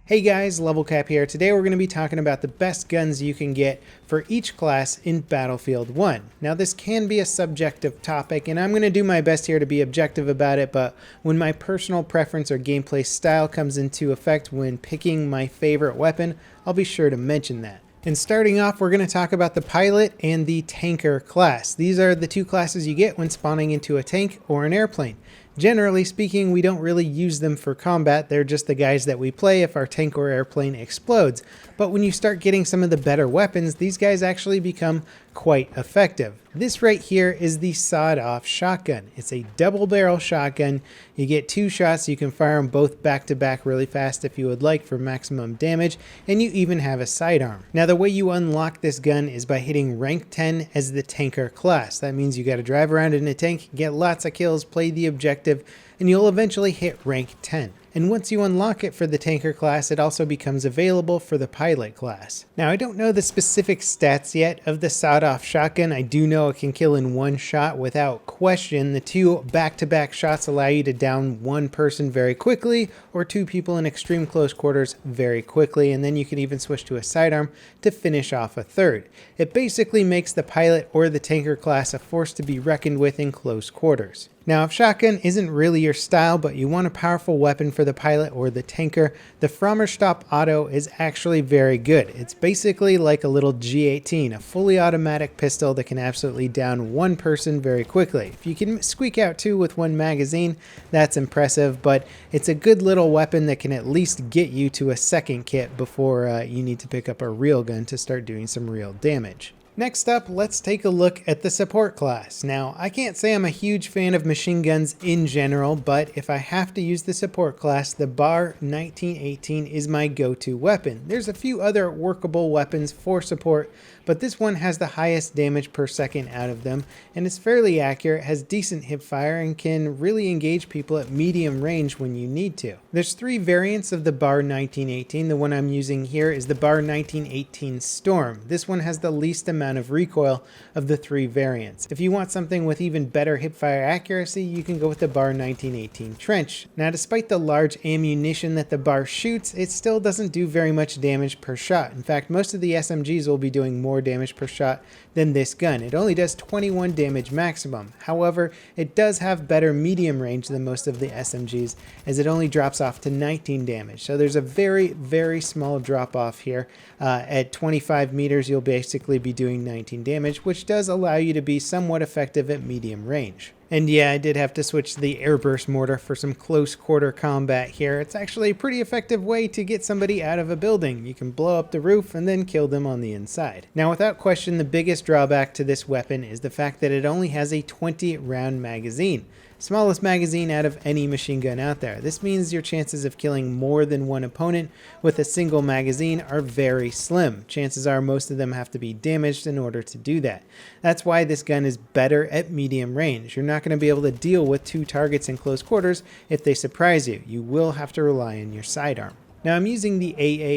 Hey guys, Level Cap here. Today we're going to be talking about the best guns you can get for each class in Battlefield 1. Now this can be a subjective topic and I'm going to do my best here to be objective about it, but when my personal preference or gameplay style comes into effect when picking my favorite weapon, I'll be sure to mention that. And starting off, we're going to talk about the pilot and the tanker class. These are the two classes you get when spawning into a tank or an airplane. Generally speaking, we don't really use them for combat. They're just the guys that we play if our tank or airplane explodes. But when you start getting some of the better weapons, these guys actually become quite effective. This right here is the sawed-off shotgun. It's a double-barrel shotgun. You get two shots. You can fire them both back-to-back really fast if you would like for maximum damage, and you even have a sidearm. Now, the way you unlock this gun is by hitting rank 10 as the tanker class. That means you got to drive around in a tank, get lots of kills, play the objective, and you'll eventually hit rank 10. And once you unlock it for the tanker class, it also becomes available for the pilot class. Now, I don't know the specific stats yet of the sawed-off shotgun. I do know it can kill in one shot without question. The two back-to-back shots allow you to down one person very quickly, or two people in extreme close quarters very quickly, and then you can even switch to a sidearm to finish off a third. It basically makes the pilot or the tanker class a force to be reckoned with in close quarters. Now, if shotgun isn't really your style, but you want a powerful weapon for the pilot or the tanker, the Frommerstopp Auto is actually very good. It's basically like a little G18, a fully automatic pistol that can absolutely down one person very quickly. If you can squeak out two with one magazine, that's impressive, but it's a good little weapon that can at least get you to a second kit before you need to pick up a real gun to start doing some real damage. Next up, let's take a look at the support class. Now, I can't say I'm a huge fan of machine guns in general, but if I have to use the support class, the Bar 1918 is my go-to weapon. There's a few other workable weapons for support, but this one has the highest damage per second out of them, and it's fairly accurate, has decent hip fire, and can really engage people at medium range when you need to. There's three variants of the Bar 1918. The one I'm using here is the Bar 1918 Storm. This one has the least amount of recoil of the three variants. If you want something with even better hipfire accuracy, you can go with the Bar 1918 Trench. Now, despite the large ammunition that the Bar shoots, it still doesn't do very much damage per shot. In fact, most of the SMGs will be doing more damage per shot than this gun. It only does 21 damage maximum. However, it does have better medium range than most of the SMGs, as it only drops off to 19 damage. So there's a very, very small drop off here. At 25 meters, you'll basically be doing 19 damage, which does allow you to be somewhat effective at medium range. And yeah, I did have to switch to the Airburst Mortar for some close quarter combat here. It's actually a pretty effective way to get somebody out of a building. You can blow up the roof and then kill them on the inside. Now, without question, the biggest drawback to this weapon is the fact that it only has a 20-round magazine. Smallest magazine out of any machine gun out there. This means your chances of killing more than one opponent with a single magazine are very slim. Chances are most of them have to be damaged in order to do that. That's why this gun is better at medium range. You're not going to be able to deal with two targets in close quarters if they surprise you. You will have to rely on your sidearm. Now, I'm using the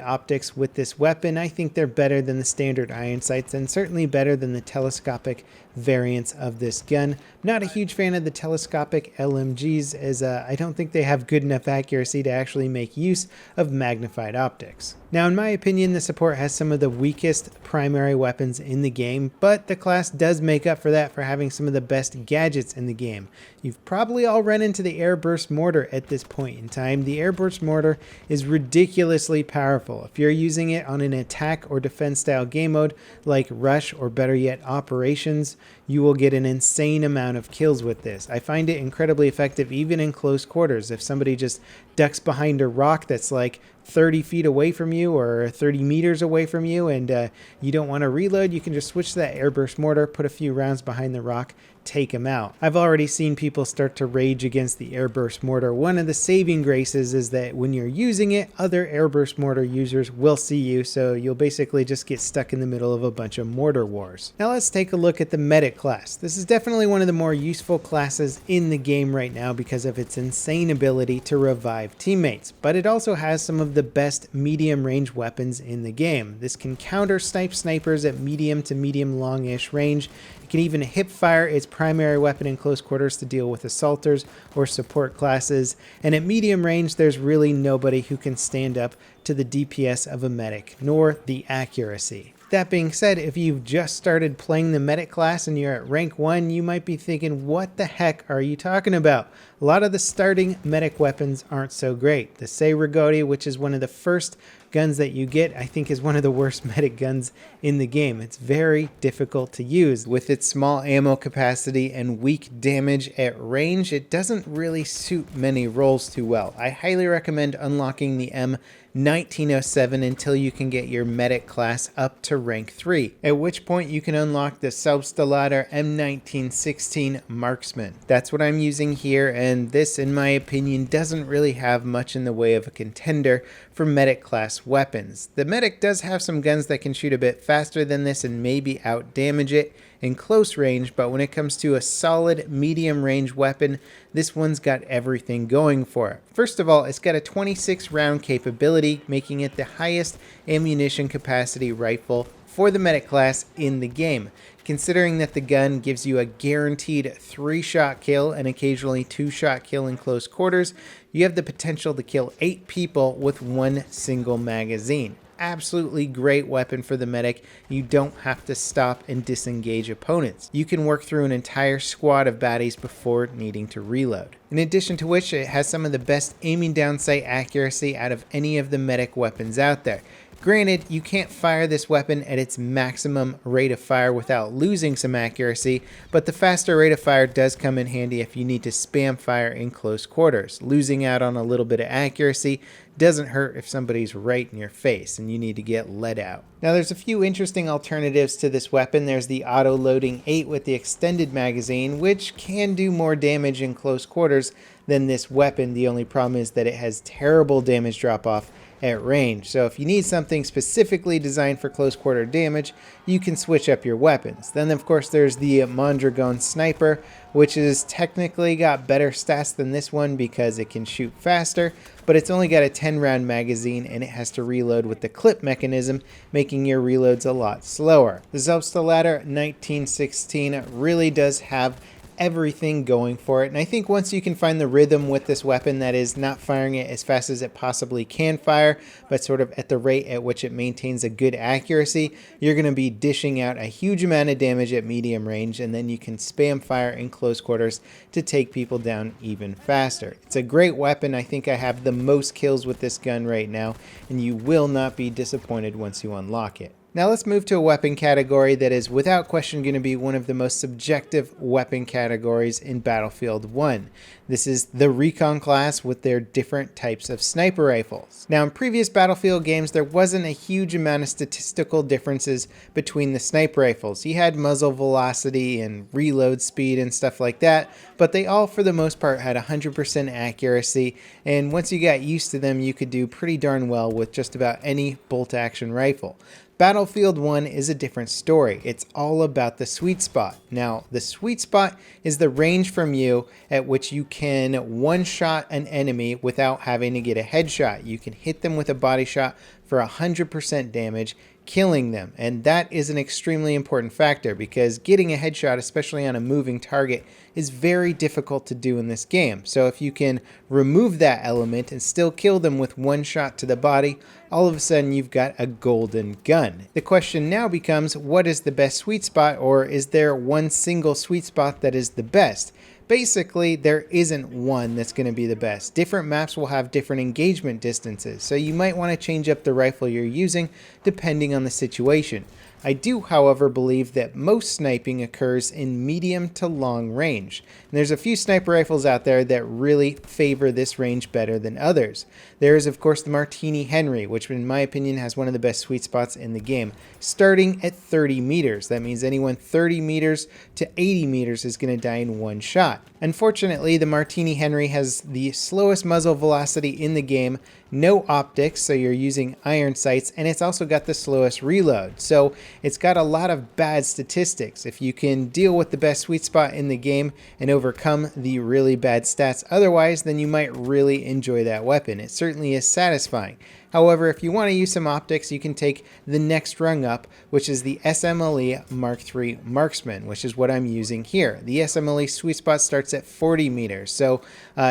AA optics with this weapon. I think they're better than the standard iron sights and certainly better than the telescopic variants of this gun. Not a huge fan of the telescopic LMGs, as I don't think they have good enough accuracy to actually make use of magnified optics. Now, in my opinion, the support has some of the weakest primary weapons in the game, but the class does make up for that for having some of the best gadgets in the game. You've probably all run into the Airburst Mortar at this point in time. The Airburst Mortar is ridiculously powerful. If you're using it on an attack or defense style game mode like Rush or better yet Operations, you will get an insane amount of kills with this. I find it incredibly effective even in close quarters. If somebody just ducks behind a rock that's like 30 feet away from you or 30 meters away from you and you don't want to reload, you can just switch to that Airburst Mortar, put a few rounds behind the rock, take them out. I've already seen people start to rage against the Airburst Mortar. One of the saving graces is that when you're using it, other Airburst Mortar users will see you, so you'll basically just get stuck in the middle of a bunch of mortar wars. Now let's take a look at the medic class. This is definitely one of the more useful classes in the game right now because of its insane ability to revive teammates, but it also has some of the best medium range weapons in the game. This can counter snipers at medium to medium long-ish range. It can even hip fire its primary weapon in close quarters to deal with assaulters or support classes, and at medium range there's really nobody who can stand up to the DPS of a medic, nor the accuracy. That being said, if you've just started playing the medic class and you're at rank 1, you might be thinking, what the heck are you talking about? A lot of the starting medic weapons aren't so great. The Rigoti, which is one of the first guns that you get, I think is one of the worst medic guns in the game. It's very difficult to use. With its small ammo capacity and weak damage at range, it doesn't really suit many roles too well. I highly recommend unlocking the M1907 until you can get your medic class up to rank 3, at which point you can unlock the Selbstgelader M1916 Marksman. That's what I'm using here, and this, in my opinion, doesn't really have much in the way of a contender for medic class weapons. The medic does have some guns that can shoot a bit faster than this and maybe out damage it in close range, but when it comes to a solid medium range weapon, this one's got everything going for it. First of all, it's got a 26 round capability, making it the highest ammunition capacity rifle for the medic class in the game. Considering that the gun gives you a guaranteed 3-shot kill and occasionally 2-shot kill in close quarters, you have the potential to kill 8 people with one single magazine. Absolutely great weapon for the medic. You don't have to stop and disengage opponents. You can work through an entire squad of baddies before needing to reload. In addition to which, it has some of the best aiming down sight accuracy out of any of the medic weapons out there. Granted, you can't fire this weapon at its maximum rate of fire without losing some accuracy, but the faster rate of fire does come in handy if you need to spam fire in close quarters. Losing out on a little bit of accuracy doesn't hurt if somebody's right in your face and you need to get let out. Now there's a few interesting alternatives to this weapon. There's the auto-loading 8 with the extended magazine, which can do more damage in close quarters than this weapon. The only problem is that it has terrible damage drop-off at range. So if you need something specifically designed for close quarter damage, you can switch up your weapons. Then of course there's the Mondragon Sniper, which is technically got better stats than this one because it can shoot faster, but it's only got a 10 round magazine and it has to reload with the clip mechanism, making your reloads a lot slower. The Selbstgelader 1916 really does have everything going for it, and I think once you can find the rhythm with this weapon, that is not firing it as fast as it possibly can fire, but sort of at the rate at which it maintains a good accuracy, you're going to be dishing out a huge amount of damage at medium range, and then you can spam fire in close quarters to take people down even faster. It's a great weapon. I think I have the most kills with this gun right now, and you will not be disappointed once you unlock it. Now let's move to a weapon category that is without question going to be one of the most subjective weapon categories in Battlefield 1. This is the Recon class with their different types of sniper rifles. Now in previous Battlefield games there wasn't a huge amount of statistical differences between the sniper rifles. You had muzzle velocity and reload speed and stuff like that, but they all for the most part had 100% accuracy, and once you got used to them you could do pretty darn well with just about any bolt action rifle. Battlefield 1 is a different story. It's all about the sweet spot. Now, the sweet spot is the range from you at which you can one-shot an enemy without having to get a headshot. You can hit them with a body shot for 100% damage, killing them. And that is an extremely important factor because getting a headshot, especially on a moving target, is very difficult to do in this game. So if you can remove that element and still kill them with one shot to the body, all of a sudden you've got a golden gun. The question now becomes, what is the best sweet spot, or is there one single sweet spot that is the best? Basically, there isn't one that's going to be the best. Different maps will have different engagement distances, so you might want to change up the rifle you're using depending on the situation. I do, however, believe that most sniping occurs in medium to long range. And there's a few sniper rifles out there that really favor this range better than others. There is, of course, the Martini-Henry, which in my opinion has one of the best sweet spots in the game, starting at 30 meters. That means anyone 30 meters to 80 meters is going to die in one shot. Unfortunately, the Martini-Henry has the slowest muzzle velocity in the game, no optics, so you're using iron sights, and it's also got the slowest reload. So it's got a lot of bad statistics. If you can deal with the best sweet spot in the game and overcome the really bad stats otherwise, then you might really enjoy that weapon. It certainly is satisfying. However, if you want to use some optics, you can take the next rung up, which is the Smle Mark III Marksman, which is what I'm using here. The Smle sweet spot starts at 40 meters, so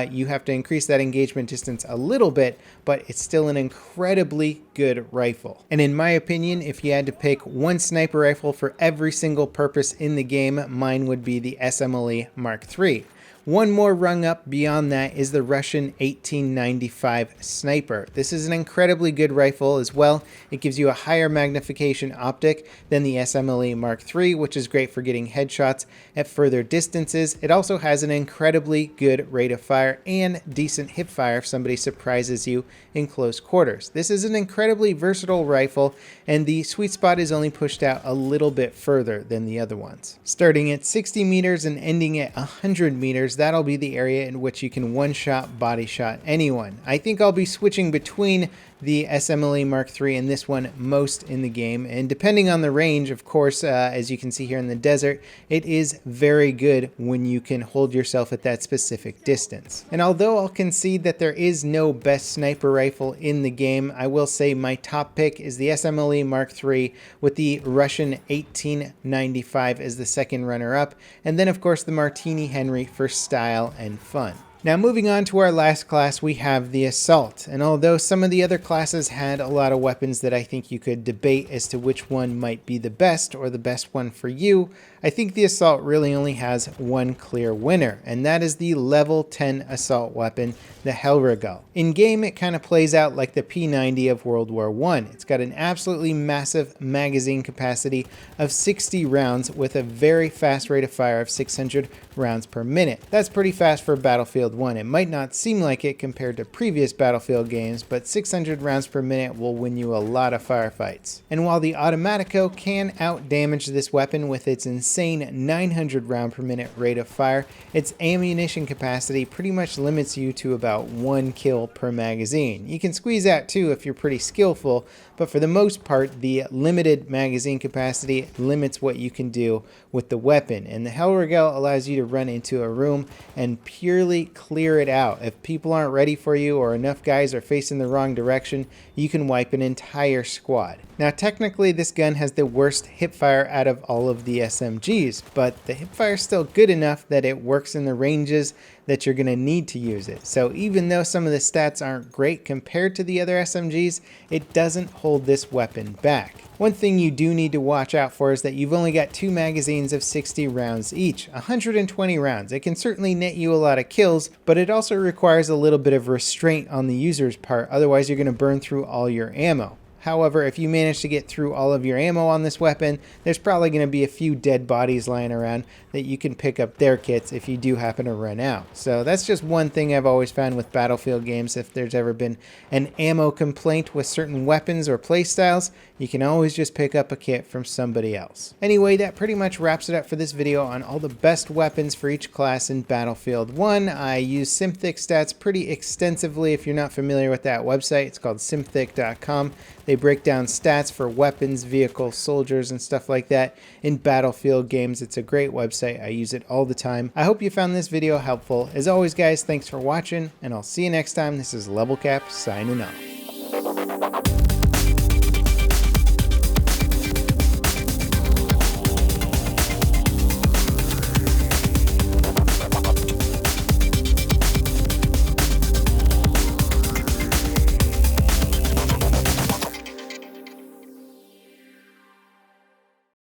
you have to increase that engagement distance a little bit, but it's still an incredibly good rifle. And in my opinion, if you had to pick one sniper rifle for every single purpose in the game, mine would be the Smle Mark III. One more rung up beyond that is the Russian 1895 Sniper. This is an incredibly good rifle as well. It gives you a higher magnification optic than the Smle Mark III, which is great for getting headshots at further distances. It also has an incredibly good rate of fire and decent hip fire if somebody surprises you in close quarters. This is an incredibly versatile rifle, and the sweet spot is only pushed out a little bit further than the other ones. Starting at 60 meters and ending at 100 meters, that'll be the area in which you can one-shot body shot anyone. I think I'll be switching between the Smle Mark III and this one most in the game, and depending on the range, of course, as you can see here in the desert, it is very good when you can hold yourself at that specific distance. And although I'll concede that there is no best sniper rifle in the game, I will say my top pick is the Smle Mark III with the Russian 1895 as the second runner-up, and then of course the Martini-Henry for style and fun. Now moving on to our last class, we have the Assault, and although some of the other classes had a lot of weapons that I think you could debate as to which one might be the best or the best one for you, I think the Assault really only has one clear winner, and that is the level 10 assault weapon, the Hellriegel. In game, it kind of plays out like the P90 of World War I. It's got an absolutely massive magazine capacity of 60 rounds with a very fast rate of fire of 600 rounds per minute. That's pretty fast for Battlefield 1. It might not seem like it compared to previous Battlefield games, but 600 rounds per minute will win you a lot of firefights. And while the Automatico can outdamage this weapon with its insane 900 round per minute rate of fire, its ammunition capacity pretty much limits you to about 1 kill per magazine. You can squeeze out 2 if you're pretty skillful, but for the most part, the limited magazine capacity limits what you can do with the weapon, and the Hellriegel allows you to run into a room and purely clear it out. If people aren't ready for you or enough guys are facing the wrong direction, you can wipe an entire squad. Now technically this gun has the worst hipfire out of all of the SMGs, but the hipfire is still good enough that it works in the ranges that you're going to need to use it. So even though some of the stats aren't great compared to the other SMGs, it doesn't hold this weapon back. One thing you do need to watch out for is that you've only got 2 magazines of 60 rounds each, 120 rounds. It can certainly net you a lot of kills, but it also requires a little bit of restraint on the user's part, otherwise you're going to burn through all your ammo. However, if you manage to get through all of your ammo on this weapon, there's probably going to be a few dead bodies lying around that you can pick up their kits if you do happen to run out. So that's just one thing I've always found with Battlefield games. If there's ever been an ammo complaint with certain weapons or playstyles, you can always just pick up a kit from somebody else. Anyway, that pretty much wraps it up for this video on all the best weapons for each class in Battlefield 1. I use Simthic stats pretty extensively. If you're not familiar with that website, it's called simthic.com. They break down stats for weapons, vehicles, soldiers, and stuff like that in Battlefield games. It's a great website. I use it all the time. I hope you found this video helpful. As always, guys, thanks for watching, and I'll see you next time. This is Level Cap signing off.